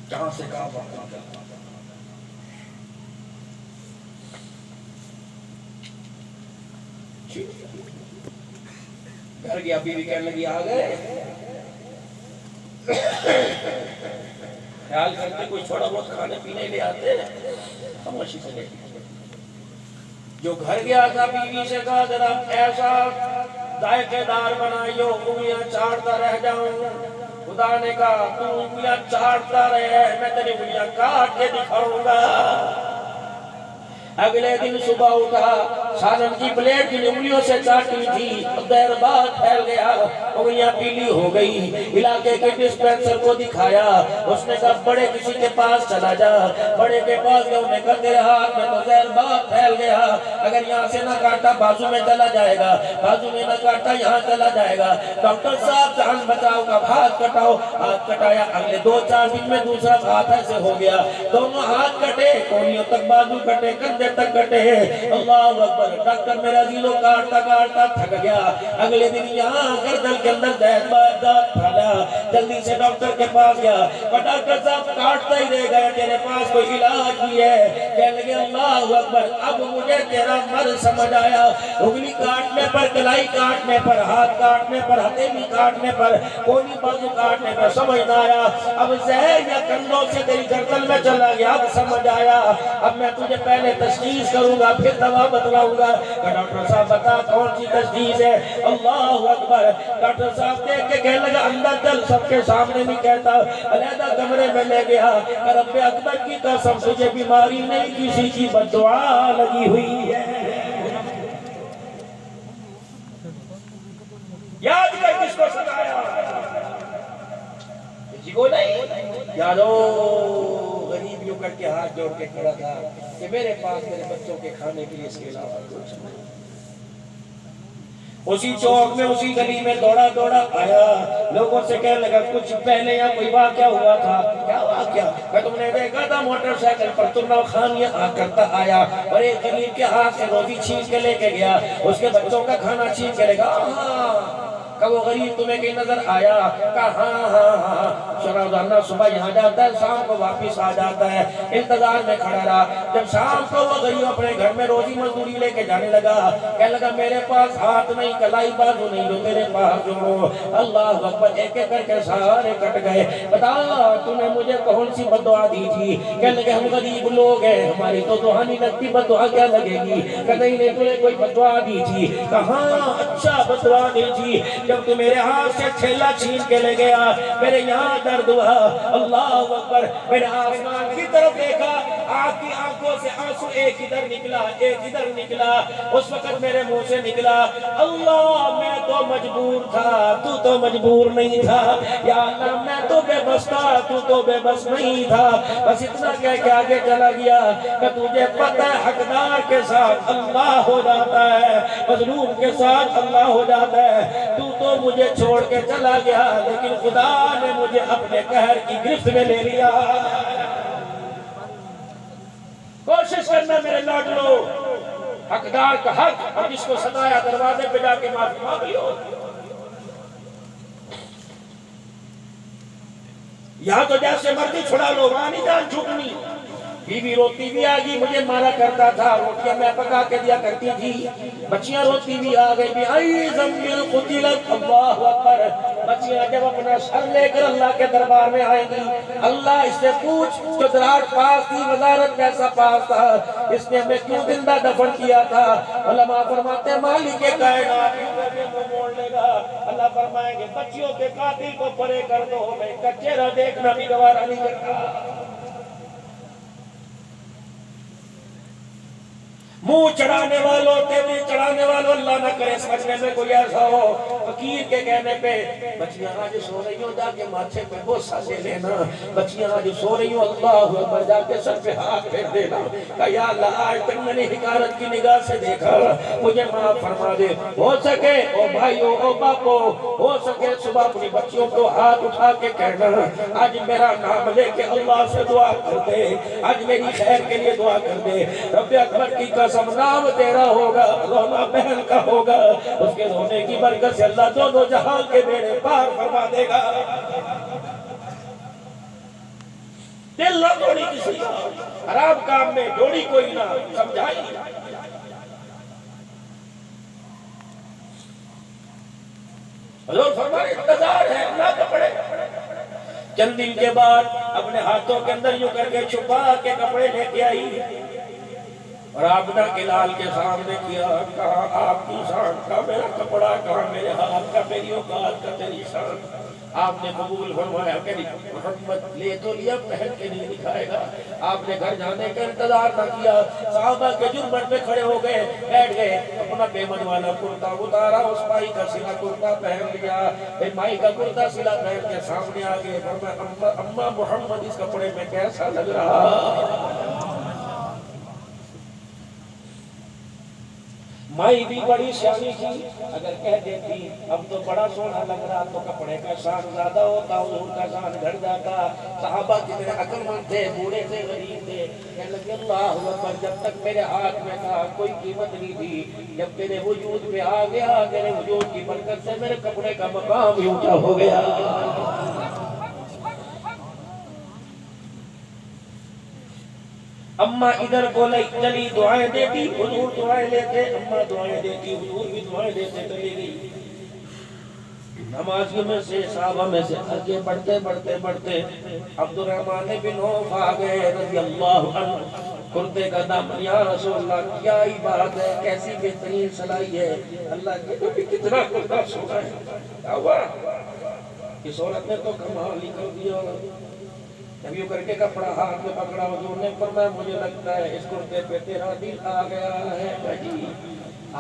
جہاں سے کہا وقت گھر گیا، بیوی کہنے لگی آ گئے، خیال کرتے کوئی چھوڑا بہت کھانے پینے لے آتے، خاموشی سے لے جو گھر گیا تھا بیوی سے کہا ذرا ایسا ذائقے دار بنائیو انگلیاں چاٹتا رہ جاؤں. خدا نے کہا تو انگلیاں چاٹتا رہے میں تیری انگلیاں کاٹ کے دکھاؤں گا. اگلے دن صبح اٹھا، سالن کی پلیٹ جن انگلیوں سے چاٹی تھی دیر بعد پھیل گیا، انگلیاں پیلی ہو گئی. علاقے کے ڈسپینسر کو دکھایا، اس نے کہا بڑے کسی کے پاس چلا جا. بڑے کے پاس گیا، انہیں کہا تیرے ہاتھ میں تو زہر بعد پھیل گیا، اگر یہاں سے نہ کاٹا بازو میں چلا جائے گا، بازو میں نہ کاٹا یہاں چلا جائے گا. ڈاکٹر صاحب جان بچاؤ کا ہاتھ کٹاؤ. ہاتھ کٹایا، اگلے 2-4 دن میں دوسرا ہاتھ ایسے ہو گیا. دونوں ہاتھ کٹے، کونیوں تک بازو کٹے، کندھے تک کٹے. اللہ اکبر. ڈاکٹر میرا عزیزو کاٹتا کاٹتا تھک گیا. اگلے دن یہاں گردن کے اندر دانت پھیلا، جلدی سے ڈاکٹر کے پاس گیا. اور ڈاکٹر صاحب کاٹتا ہی رہ گیا، تیرے پاس کوئی علاج بھی ہے؟ کہنے لگے اللہ اکبر اب مجھے تیرا مرض سمجھ آیا. انگلی کاٹنے پر، کلائی کاٹنے پر، ہاتھ کاٹنے پر، ہتھیلی کاٹنے پر، کونی بازو کاٹنے پر سمجھ نہ آیا. اب زہر یا کندھوں سے تیری گردن میں چلا گیا، اب سمجھ آیا. اب میں تجھے پہلے تشخیص کروں گا پھر دوا بتلاؤں گا. کہ ڈاکٹر صاحب بتا کون سی تشخیص ہے؟ اللہ اکبر. ڈاکٹر صاحب دیکھ کے کہنے لگا اندر چل، سب کے سامنے نہیں کہتا، علیحدہ کمرے میں لے گیا. کہ رب اکبر کی قسم تجھے بیماری نہیں کسی کی بددعا لگی ہوئی ہے. یاد کر کس کو ستایا؟ کسی کو نہیں. یادو غریب یوں کر کے ہاتھ جوڑ کے کھڑا تھا کہ میرے پاس میرے بچوں کے کھانے کے لیے اس کے علاوہ کچھ نہیں. اسی چوک میں اسی گلی میں دوڑا دوڑا آیا، لوگوں سے کہنے لگا کچھ پہلے یہاں کوئی واقعہ ہوا تھا. کیا واقعہ؟ کہ تم نے دیکھا تھا موٹر سائیکل پر ترنو خان یہاں کرتا آیا اور ایک غریب کے ہاتھ سے روٹی چھین کے لے کے گیا، اس کے بچوں کا کھانا چھین کے لے گا. کہ وہ غریب تمہیں کہیں نظر آیا؟ کہا ہاں ہاں ہاں. شرابدانہ صبح یہاں جاتا ہے، شام کو واپس آ جاتا ہے. انتظار میں کھڑا رہا. جب شام کو وہ غریب اپنے گھر میں روزی مزدوری لے کے جانے لگا، کہنے لگا میرے پاس ہاتھ نہیں، کلائی بازو نہیں، جو میرے پاس جوڑو. اللہ اکبر. ایک ایک کر کے سارے کٹ گئے. بتا تو نے مجھے کون سی بددعا دی تھی؟ کہنے لگے ہم غریب لوگ ہیں، ہماری تو دعا نہیں لگتی، بددعا کیا لگے گی؟ کہ نہیں نہیں تو نے کوئی بددعا دی تھی. کہا ہاں اچھا بددعا دی تھی. جب تو میرے ہاتھ سے تھیلا چھین کے لے گیا، میرے یہاں درد ہوا. اللہ اکبر. میں نے آسمان کی طرف دیکھا، آپ کی آنکھوں سے آنسو ایک ادھر نکلا ایک ادھر نکلا. اس وقت میرے منہ سے نکلا اللہ میں تو مجبور تھا، تو تو مجبور نہیں تھا. یا اللہ میں تو بے بس تھا، تو تو بے بس نہیں تھا. بس اتنا کہہ کے آگے چلا گیا کہ تجھے پتہ ہے حقدار کے ساتھ اللہ ہو جاتا ہے، مظلوم کے ساتھ اللہ ہو جاتا ہے. تو مجھے چھوڑ کے چلا گیا لیکن خدا نے مجھے اپنے قہر کی گرفت میں لے لیا. کوشش کرنا میرے لاڈلو، حقدار کا حق، اور جس کو ستایا دروازے پہ جا کے معافی مانگ لو. یہاں تو جیسے مرضی چھڑا لو، وہاں نہیں جان چھوٹنی. بیوی روتی بھی آگئی، مجھے مارا کرتا تھا، روٹیاں میں پکا کے دیا کرتی تھی. بچیاں روتی بھی آ گئی بھی آئی زمین قتلت. اللہ اکبر. بچیاں جب اپنا سر لے کر اللہ کے دربار میں آئیں گی، اللہ اس سے پوچھ جو دراٹ پاس تھی، وزارت کیسا پاس تھا، اس نے ہمیں کیوں زندہ دفن کیا تھا؟ علماء فرماتے ہیں مالک کائنات موڑ لے گا. اللہ فرمائیں گے بچیوں کے قاتل کو پرے کر دو، میں کا چہرہ دیکھنا بھی گوارا نہیں کرتا. منہ چڑھانے والوں تیری چڑھانے والوں اللہ نہ کرے سمجھنے میں کوئی ایسا ہو. فقیر کے کہنے پہ بچیاں آج سو رہی ہوں، جا کے ماتھے پہ بوسہ دے لینا. بچیاں آج سو رہی ہوں، اللہ اکبر، جا کے سر پہ ہاتھ پھیر دینا. کہ یا اللہ آج تک میں نے حکارت کی نگاہ سے دیکھا، مجھے معاف فرما دے. ہو سکے او بھائیو او باپو، ہو سکے صبح اپنی بچیوں کو ہاتھ اٹھا کے کہنا آج میرا نام لے کے اللہ سے دعا کر دے، آج میری خیر کے لیے دعا کر دے. رب اکبر کی قسم نام تیرا ہوگا، رونا بہن کا ہوگا، اس کے رونے کی برکت سے اللہ دونوں جہاں کے بیڑے پار فرما دے گا. دل نہ توڑی کسی کا، حرام کام میں جوڑی کوئی نہ سمجھائی۔ حضور فرمائے انتظار ہے نہ کپڑے۔ چند دن کے بعد اپنے ہاتھوں کے اندر یوں کر کے چھپا کے کپڑے لے کے آئی اور آبدہ کے لال کے سامنے کیا، کہاں آپ کی شان کا میرا کپڑا، کہاں میرے ہاتھ کا، میری اوقات کا تیری شان۔ آپ نے قبول فرمایا کہ محمد لے تو لیا، پہن کے نہیں دکھائے گا۔ آپ نے گھر جانے کا انتظار نہ کیا، صحابہ کے جرمٹ میں کھڑے ہو گئے، بیٹھ گئے، اپنا بیمن والا کرتا اتارا، اس مائی کا سلا کرتا پہن لیا، پھر مائی کا کرتا سلا پہن کے سامنے آگے فرمایا اماں محمد اس کپڑے میں کیسا لگ رہا؟ مائی بھی بڑی سیانی تھی، اگر کہہ دیتی اب تو بڑا سونا لگ رہا تو کپڑے کا شان زیادہ ہوتا، حضور کا شان گھٹ جاتا۔ صحابہ کتنے عقل مند تھے، بوڑھے تھے، غریب تھے، کہنے لگے اللہ اکبر، جب تک میرے ہاتھ میں تھا کوئی قیمت نہیں تھی، جب تیرے وجود میں آ گیا، تیرے وجود کی برکت سے میرے کپڑے کا مقام بھی اونچا ہو گیا۔ اماں ادھر بولے چلی دعائیں دیتی، حضور دعائیں لیتے، اماں دعائیں دیتی، حضور بھی دعائیں دیتے، چلی گئی۔ نمازیوں میں سے، صحابہ میں سے آگے بڑھتے بڑھتے بڑھتے عبد الرحمن بن عوف آ گئے رضی اللہ عنہ۔ کرتے کا دامن، یا رسول اللہ کیا ہی بات ہے، کیسی بہترین صلاحی ہے، اللہ کے نبی کتنا کرتا سونا ہے، کیا ہوا؟ اس عورت نے تو کمال ہی کر دیا۔ جب یوں کر کے کپڑا ہاتھ میں پکڑا، حضور نے فرمایا مجھے لگتا ہے اس کرتے پہ تیرا دل آ گیا ہے کجی۔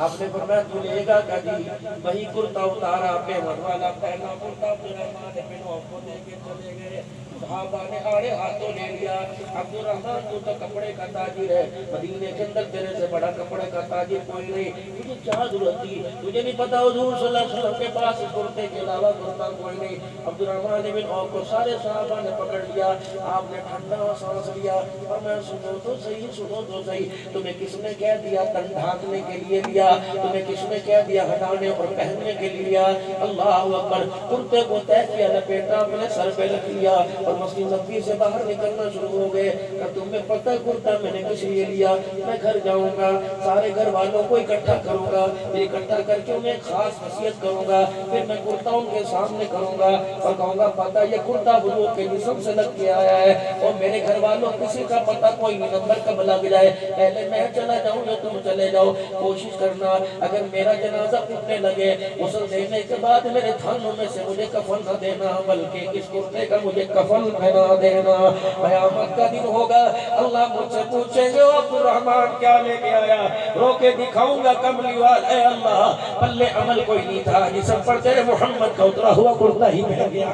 آپ نے فرمایا تو لے گا کجی؟ وہی کرتا اتارا، بیمن والا پہنا کرتا، عبدالرحمن بن عوف کو دے کے چلے گئے۔ صحابہ نے آڑے ہاتھوں لے لیا، عبدالرحمن تو کپڑے کا تاجر ہے، مدینے کے اندر تیرے سے بڑا کپڑے کا تاجر کوئی نہیں، تجھے کیا ضرورت تھی؟ تجھے نہیں پتا حضور صلی اللہ علیہ وسلم کے پاس کرتے کے علاوہ کرتا کوئی نہیں؟ عبدالرحمن بن عوف کو سارے صحابہ نے پکڑ لیا، آپ نے ٹھنڈا سانس لیا اور میں سنو تو صحیح، سنو تو صحیح، تمہیں کس نے کہہ دیا تن ڈھانکنے کے لیے لیا؟ تمہیں کس نے کہہ دیا ہٹانے اور پہننے کے لیے لیا؟ اللہ اکبر، کرتے کو طے کیا، لپیٹا اپنے سر پہ رکھ لیا اور مسجد نبوی سے باہر نکلنا شروع ہو گئے کہ تمہیں پتہ کرتا میں نے کس لیے لیا؟ میں گھر جاؤں گا، سارے گھر والوں کو اکٹھا کروں گا، پھر اکٹھا کر کے انہیں خاص نصیحت کروں گا، پھر میں کرتا ان کے سامنے کروں گا اور کہوں گا پتہ یہ کرتا حضور کے جسم سے لگ کے آیا ہے، اور میرے گھر والوں کسی کا پتہ کوئی نمبر کب لگ جائے، پہلے میں چلا جاؤں یا تم چلے جاؤ، کوشش کرنا اگر میرا جنازہ اٹھنے لگے غسل دینے کے بعد میرے تھانوں میں سے مجھے کفن نہ دینا، بلکہ اس کرتے کا مجھے کفن پہنا دینا۔ قیامت کا دن ہوگا، اللہ مجھ سے پوچھیں گے عبدالرحمن کیا لے کے آیا؟ رو کے دکھاؤں گا کملی وال، اے اللہ پلے عمل کوئی نہیں تھا، جسم پر تیرے محمد کا اترا ہوا کرتا ہی مل گیا۔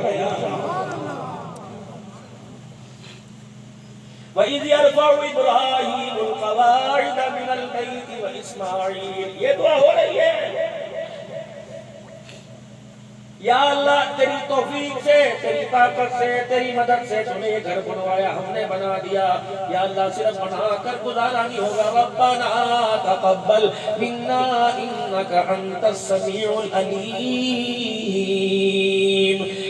وَإِذْ يَرْفَعُ إِبْرَاهِيمُ الْقَوَاعِدَ مِنَ الْبَيْتِ وَإِسْمَاعِيلُ، یہ دعا ہو رہی ہے۔ یا اللہ تیری توفیق سے، تیری طاقت سے، تیری مدد سے تم نے یہ گھر بنوایا، ہم نے بنا دیا، یا اللہ صرف بنا کر گزارا نہیں ہوگا، ربنا تقبل منا انک انت السمیع العلیم۔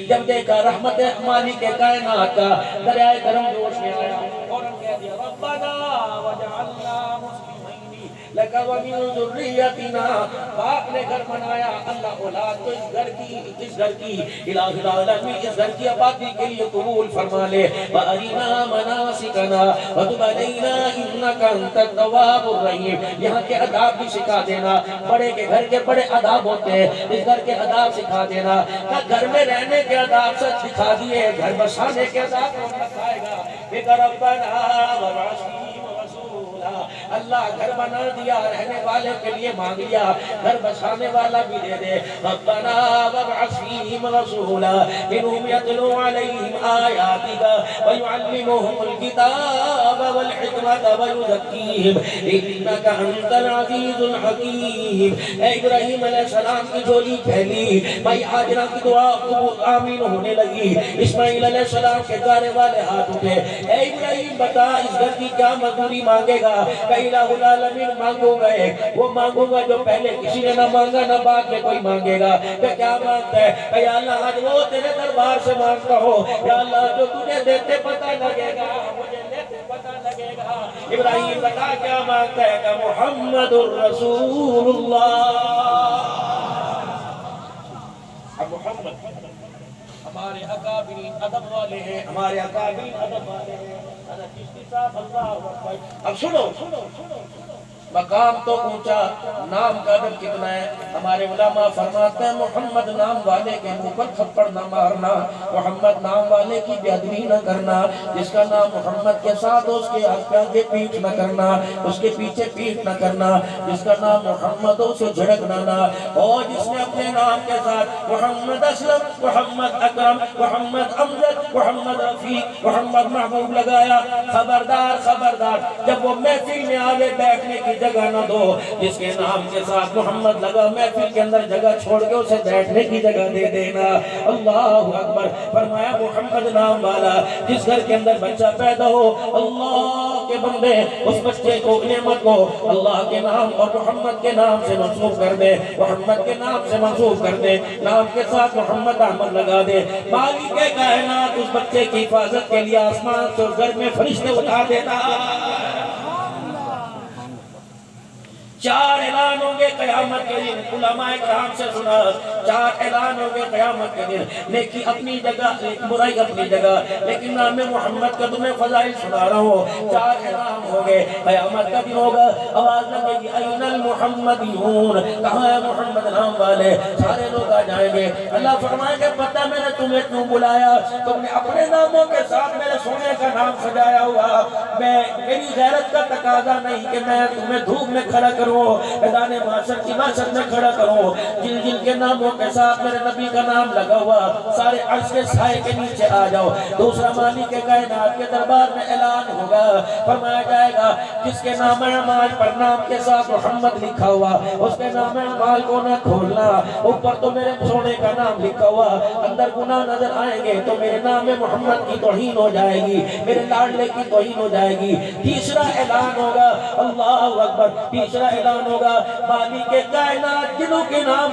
جب دیکھا رحمت مالک کائنات کا دریائے کرم جوش میں آیا، فوراً کہہ دیا ربنا وجعلنا مسلمین لک ومن ذریتنا، باپ نے گھر بنایا، اللہ اولاد تو اس گھر کی الہ العالمین اس گھر کی آبادی کے لیے قبول فرما لے، وَأَرِنَا مَنَاسِكَنَا وَتُبْ عَلَيْنَا إِنَّكَ أَنْتَ التَّوَّابُ الرَّحِيمُ۔ یہاں کے آداب بھی سکھا دینا، بڑے کے گھر کے بڑے آداب ہوتے ہیں، اس گھر کے آداب سکھا دینا، گھر میں رہنے کے آداب سے دکھا دیے، گھر بسانے کے آداب کون بتائے گا؟ کہ ربنا وَبَعَثْ فِيهِمْ رَسُولًا، اللہ گھر بنا دیا، رہنے والے کے لیے مانگ لیا، گھر بسانے والا بھی دے دے، ربنا وَبَعَثْ فِيهِمْ رَسُولًا مِنْهُمْ يَتْلُو عَلَيْهِمْ آيَاتِكَ وَيُعَلِّمُهُمُ الْكِتَابَ وَالْحِكْمَةَ وَيُزَكِّيهِمْ إِنَّكَ أَنْتَ الْعَزِيزُ الْحَكِيمُ۔ اے ابراہیم علیہ السلام کی جھولی پھیلی، بھائی ہاجرہ کی دعا قبول آمین ہونے لگی، اسماعیل علیہ السلام کے گارے والے ہاتھ اٹھے، اے ابراہیم بتا اس گھر کی کیا مزدوری مانگے گا؟ میں الہ العالمین مانگوں گا وہ مانگوں گا جو پہلے کسی نے نہ مانگا نہ بعد میں کوئی مانگے گا. کہ کیا مانگتا ہے؟ کہ یا اللہ آج وہ تیرے دربار سے مانگتا ہو یا اللہ جو تجھے دیتے پتہ لگے گا مجھے لیتے پتہ لگے گا. ابراہیم بتا کیا مانگتا ہے؟ کہ محمد الرسول اللہ. اب محمد ہمارے اکابرین ادب والے ہیں، ہمارے اکابرین ادب والے ہیں. حضرت چشتی صاحب اللہ اکبر. اب سنو مقام تو اونچا، نام کا ادب کتنا ہے. ہمارے علماء فرماتے ہیں محمد نام والے کے منہ پر تھپڑ نہ مارنا، محمد نام والے کی بے ادبی نہ کرنا. جس کا نام محمد کے ساتھ اس کے آگے پیٹ نہ کرنا، اس کے پیچھے پیٹ نہ کرنا. جس کا نام محمد ہو اسے جھڑکنا نہ. اور جس نے اپنے نام کے ساتھ محمد اسلم، محمد اکرم، محمد امجد، محمد رفیق، محمد محبوب لگایا، خبردار خبردار جب وہ محفل میں آگے بیٹھنے کی جگہ نہ دو. جس کے نام کے ساتھ محمد لگا محفل کے اندر جگہ چھوڑ کے اسے بیٹھنے کی جگہ دے دینا. اللہ اکبر. فرمایا محمد نام والا جس گھر کے اندر بچہ پیدا ہو اللہ کے بندے اس بچے کو نعمت کو اللہ کے نام اور محمد کے نام سے منسوب کر دے، محمد کے نام سے منسوب کر دے، نام کے ساتھ محمد احمد لگا دے. مالک کائنات اس بچے کی حفاظت کے لیے آسمان سے گھر میں فرشتے اٹھا دیتا. 4 اعلان ہوں گے قیامت کے دن. علماء کرام سے سنا 4 اعلان ہوں گے قیامت کے دن. نیکی اپنی جگہ، برائی اپنی جگہ، لیکن نام محمد کا تمہیں فضائل سنا رہا ہوں. 4 اعلان ہوں گے قیامت کا دن ہوگا. آواز لگے گی این المحمدیون، کہاں ہے محمد نام والے؟ سارے لوگ آ جائیں گے. اللہ فرمائے کہ پتہ میں نے تمہیں کیوں بلایا؟ تم نے اپنے ناموں کے ساتھ میرے سونے کا نام سجایا ہوا. میری غیرت کا تقاضا نہیں کہ میں تمہیں دھوپ میں کھڑا کروں، میدان معاشر کی معاشر میں کھڑا کروں. جن جن کے ناموں کے ساتھ میرے نبی کا نام لگا ہوا سارے عرش کے سائے کے نیچے آ جاؤ. دوسرا مالک کے کائنات کے دربار میں اعلان ہوگا. فرمایا جائے گا جس کے نام اعمال پر نام کے ساتھ محمد لکھا ہوا اس کے نام اعمال کو نہ کھولنا. اوپر تو میرے سونے کا نام لکھا ہوا، اندر گناہ نظر آئیں گے تو میرے نام محمد کی توہین ہو جائے گی، میرے لاڈلے کی توہین ہو جائے گی. تیسرا اعلان ہوگا اللہ اکبر. تیسرا اعلان ہوگا مالک کائنات جنہوں کے نام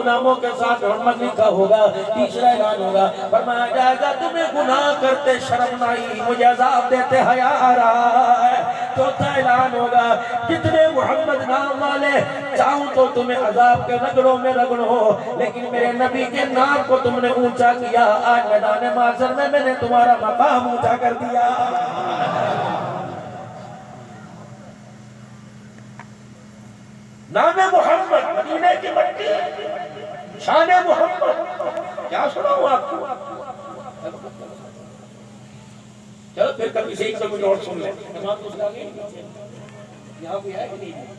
ناموں کے ساتھ محمد لکھا ہوگا. تیسرا اعلان ہوگا فرمایا جائے گا تمہیں گناہ کرتے شرم نہ آئی، مجھے عذاب دیتے حیا آ رہا ہے. چوتھا اعلان ہوگا جتنے محمد نام والے چاہوں تو تمہیں عذاب کے رگڑوں میں رگڑو، لیکن میرے نبی کے نام کو تم نے اونچا کیا. آج میدان محشر میں میں نے تمہارا مقام اونچا کر دیا. نام محمد مدینے کی مٹی، شان محمد. کیا سناؤں آپ کو؟ چلو پھر کبھی سے ایک کچھ اور سن لیں. تمام کچھ لگے یہاں کوئی ہے کہ نہیں؟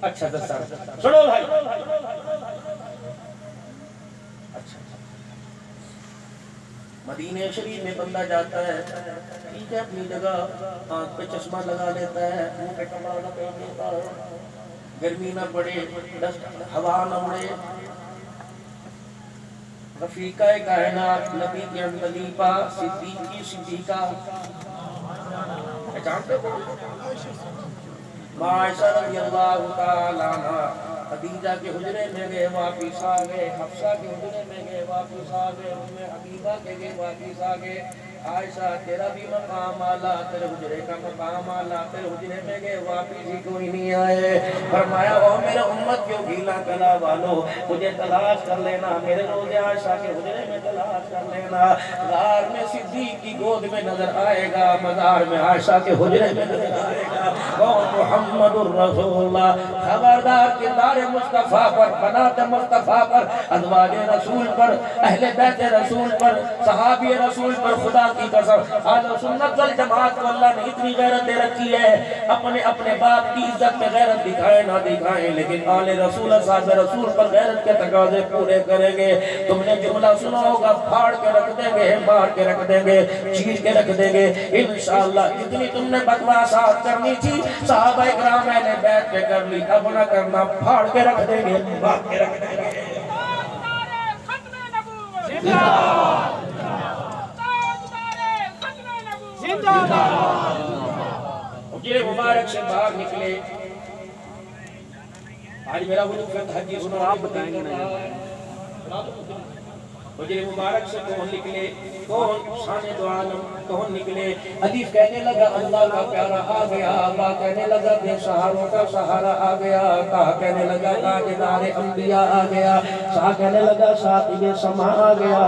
اچھا دستار سنو بھائی. اچھا مدینہ شریف میں بندہ جاتا ہے ٹھیک ہے اپنی جگہ، آنکھ پہ چشمہ لگا لیتا ہے، منہ پہ کپڑا پہن لیتا ہے، گرمی نہ پڑے، ہوا نہ اڑے. رفیقہ کائنات نبی کے خلیفہ صدیق کی صدیقہ جانتے ہو عائشہ رضی اللہ تعالی عنہ خدیجہ کے حجرے میں گئے واپس آ گئے، حفصہ کے حجرے میں گئے واپس آ گئے، ام حبیبہ کے گئے واپس آ گئے. عائشہ تیرا بھی مقام آلہ، تیرے حجرے کا مقام آلہ، تیرے حجرے میں گئے واپس ہی کوئی نہیں آئے. فرمایا او میرے امت کیوں گیلا کلا والو مجھے تلاش کر لینا، میرے روز عائشہ کے حجرے میں تلاش کر لینا. غار میں صدیق کی گود میں نظر آئے گا، مزار میں عائشہ کے حجرے میں نظر آئے گا. کون؟ محمد الرسول اللہ. خبردار کردار مصطفیٰ پر، بنات مصطفیٰ پر، ازواج رسول پر، اہل بیت رسول پر، صحابی رسول پر خدا کی قسم اہل سنت والجماعت کو اللہ نے اتنی غیرت دے رکھی ہے. اپنے اپنے باپ کی عزت میں غیرت دکھائے نہ دکھائیں، لیکن آل رسول صاحب رسول پر غیرت کے تقاضے پورے کریں گے. تم نے جملہ سنا ہوگا پھاڑ کے رکھ دیں گے، مار کے رکھ دیں گے، چیر کے رکھ دیں گے انشاءاللہ. جتنی تم نے بکواسات کرنی تھی صحابہ اکرام اہل بیت پہ کر لی، اب نہ کرنا، پھاڑ کے رکھ دیں گے، مار کے رکھ دیں گے. حجرے مبارک سے باہر نکلے. آج میرا وضو کا تہجد سنو آپ بتائیں گے نا. حجرے مبارک سے کون نکلے؟ کون شان دو عالم کون نکلے؟ حدیث کہنے لگا اللہ کا پیارا آ گیا. اللہ کہنے لگا بے سہاروں کا سہارا آ گیا. کہا کہنے لگا تاجدار انبیاء آ گیا. شاہ کہنے لگا صاحب سما آ گیا.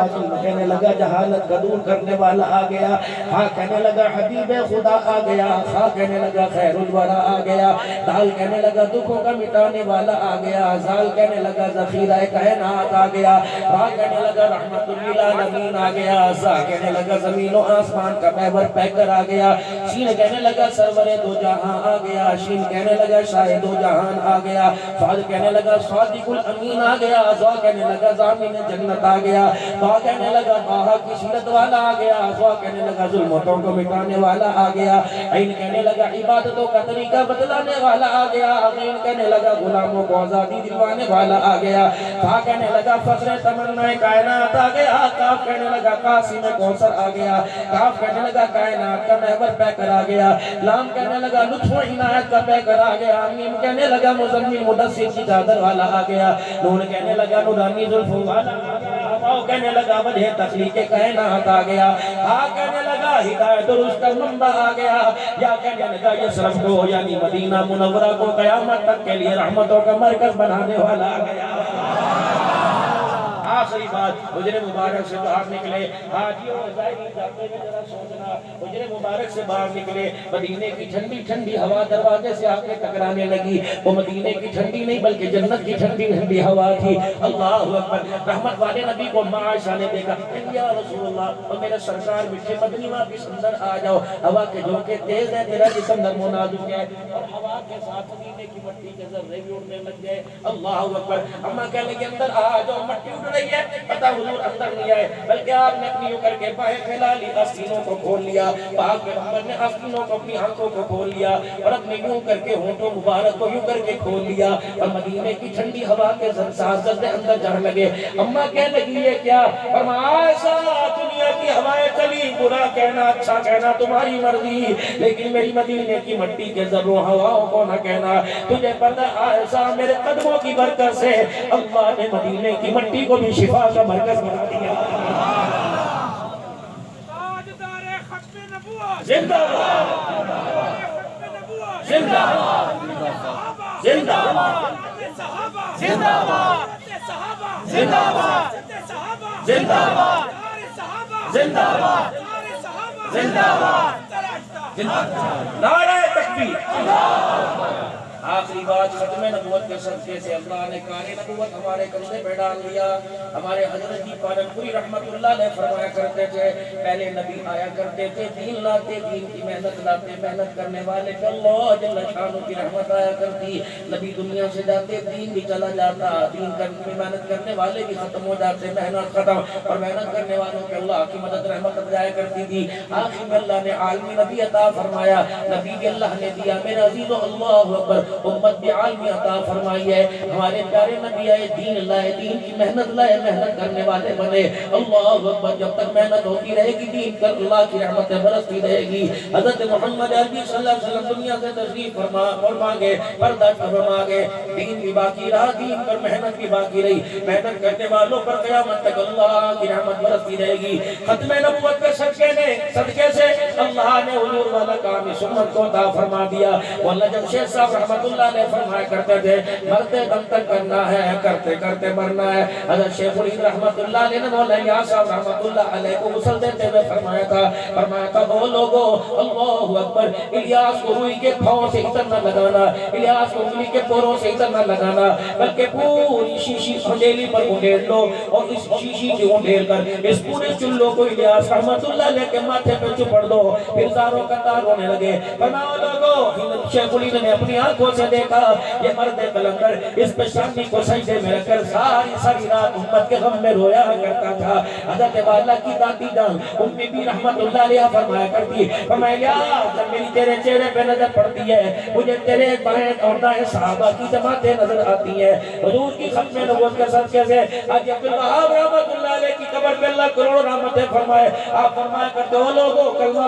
کہنے لگا جہالت کا دور کرنے والا آ گیا. ہاں کہنے لگا حبیب خدا آ گیا. خواہ کہنے لگا خیر الورا آ گیا. دال کہنے لگا دکھوں کا مٹانے والا آ گیا. زال کہنے لگا ذخیرہ کائنات آ گیا. راہ کہنے لگا رحمت للعالمین آ گیا. زا کہنے لگا زمین و آسمان کا پیور پیکر آ گیا. شین کہنے لگا سرور دو جہاں آ گیا. شین کہنے لگا شاہ دو جہان آ گیا. صاد کہنے لگا صادق الامین آ گیا. زا کہنے لگا ضامن جنت آ گیا. با کہنے لگا باہا کی سیرت والا آ گیا. زا کہنے لگا ظلمتوں کو مٹانے والا آ گیا. عین کہنے لگا عبادتوں کا طریقہ بتلانے والا آ گیا. عین کہنے لگا غلاموں کو آزادی دلوانے والا آ گیا. با کہنے لگا فخر تمنا کائنات آ گیا. کاف کہنے لگا قاسم کوثر آ گیا. کاف کہنے لگا کائنات کا محور پیکر آ گیا. لام کہنے لگا لطف و عنایت کا پیکر آ گیا. میم کہنے لگا مزمل مدثر کی چادر والا آ گیا. نون کہنے لگا نورانی زلفوں والا آ گیا. واو کہنے لگا وجہ تخلیق کائنات آ گیا. ہا کہنے لگا ہدایت رشد کا منبع آ گیا. یا کہنے لگا یثرب کو یعنی مدینہ منورہ کو قیامت تک کے لیے رحمتوں کا مرکز بنانے والا آ گیا. آخری بات حجرے مبارک سے باہر نکلے. حاجیوں زائرین جاتے میں ذرا سوچنا. حجرے مبارک سے باہر نکلے. مدینے کی ٹھنڈی ٹھنڈی ہوا دروازے سے آ کے ٹکرانے لگی. وہ مدینے کی ٹھنڈی نہیں بلکہ جنت کی ٹھنڈی ٹھنڈی ہوا تھی. اللہ اکبر. رحمت والے نبی کو اما عائشہ نے دیکھا. یا رسول اللہ اور میرے سرکار میٹھے مدنی واپس اندر آ جاؤ. ہوا کے جھونکے تیز ہیں. تیرا جسم نرم و نازک ہے. اور ہوا کے ساتھ مدینے کی مٹی کے ذرے بھی اڑنے لگ گئے. اللہ اکبر. اما کہنے کے اندر آ جاؤ مٹی اڑ رہی ہے. پتا حضور اندر نہیں آئے بلکہ آپ نے اپنی یوں کر کے باہیں پھیلا لی. آستینوں کو کھول لیا. پاک پیغمبر نے آستینوں کو اپنی آنکھوں کو کھول لیا اور اپنے یوں کر کے ہونٹوں مبارک کو یوں کر کے کھول لیا اور مدینے کی ٹھنڈی ہوا کے ساتھ اندر جانے لگے. اما کہنے لگی یہ کیا؟ فرمایا ایسا دنیا کی ہوائیں چلی. برا کہنا اچھا کہنا تمہاری مرضی لیکن میری مدینے کی مٹی کے ذروں ہواؤں کو نہ کہنا. تجھے پتہ ایسا میرے قدموں کی برکت سے اللہ نے مدینے کی مٹی کو بھی شفا کا مرکز بنا دیا. زندہ زندہ زندہ زندہ زندہ زندہ زندہ زندہ نعرہ تکبیر. آخری بات ختم نبوت کے صدقے سے اللہ نے کار نبوت ہمارے کندھے پہ ڈال دیا. ہمارے حضرت جی پالن پوری رحمت اللہ علیہ فرمایا کرتے تھے پہلے نبی آیا کرتے تھے دین لاتے دین کی محنت لاتے محنت کرنے والے پہ اللہ جل شانہ کی رحمت آیا کرتی. نبی دنیا سے جاتے دین بھی چلا جاتا. دین کرنے محنت کرنے والے بھی ختم ہو جاتے. محنت ختم اور محنت کرنے والوں پہ اللہ کی مدد رحمت جایا کرتی تھی. آخر میں اللہ نے عالمی نبی عطا فرمایا. نبی بھی اللہ نے دیا. میرا عزیز اللہ اکبر امت بھی عالمی عطا فرمائی ہے. ہمارے پیارے نبی آئے دین لائے دین کی محنت لائے محنت کرنے والے بنے. اللہ اکبر. جب تک محنت ہوتی رہے گی دین پر اللہ کی رحمتیں برستی رہے گی. حضرت محمد عربی صلی اللہ علیہ وسلم دنیا سے تشریف فرما گئے پردہ فرما گئے. دین بھی باقی رہا دین پر محنت بھی باقی رہی. محنت کرنے والوں پر قیامت تک اللہ کی رحمت برستی رہے گی. ختم نبوت کے صدقے سے اللہ نے حضور والا کام اس امت کو عطا فرما دیا. مولانا جمشید صاحب رحمت اللہ نے فرمایا کرتے تھے مرتے دم تک کرنا ہے کرتے کرتے مرنا ہے. حضرت شیخ الہند رحمت اللہ علیہ نے مولانا یاس صاحب رحمت اللہ علیہ کو غسل دیتے ہوئے فرمایا تھا او لوگو اللہ اکبر الیاس کو روئی کے پھاؤں سے ادھر نہ لگانا. الیاس کو انگلی کے پوروں سے ادھر نہ لگانا بلکہ پوری شیشی ہنڈیلی پر انڈیل لو اور اس شیشی کی انڈیل کر اس پورے چلو کو الیاس رحمت اللہ علیہ کے ماتھے پہ چپڑ دو. پھر زاروں کا تار ہونے لگے. فرمایا لوگو شیخ الہند نے اپنی آنکھوں سے دیکھا یہ مرد قلندر اس پیشانی کو سجدے میں رکھ کر ساری رات امت کے غم میں رویا کرتا تھا. حضرت والا کی دادی جان امی بھی رحمت اللہ علیہ فرمایا کرتی فرمایا جب میری تیرے چہرے پہ نظر پڑتی ہے مجھے تیرے بائیں اور دائیں صحابہ کی جماعتیں نظر آتی ہیں. حضور کی ختم نبوت کے صدقے سے حاجی عبدالوہاب رحمت اللہ علیہ کی قبر پہ اللہ کروڑوں رحمتیں فرمائے. آپ فرمایا کرتے ہو لوگوں کلمہ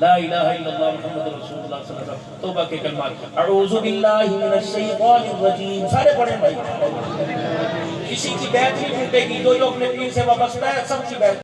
لا الہ الا اللہ محمد رسول اللہ صلی اللہ علیہ وسلم. توبہ کے کلمات. اعوذ باللہ من الشیطان الرجیم. سارے پڑھیں بھائی. کسی کی بیعت نہیں ٹوٹے گی. جو اپنے پیر سے وابستہ ہے سب کی بیعت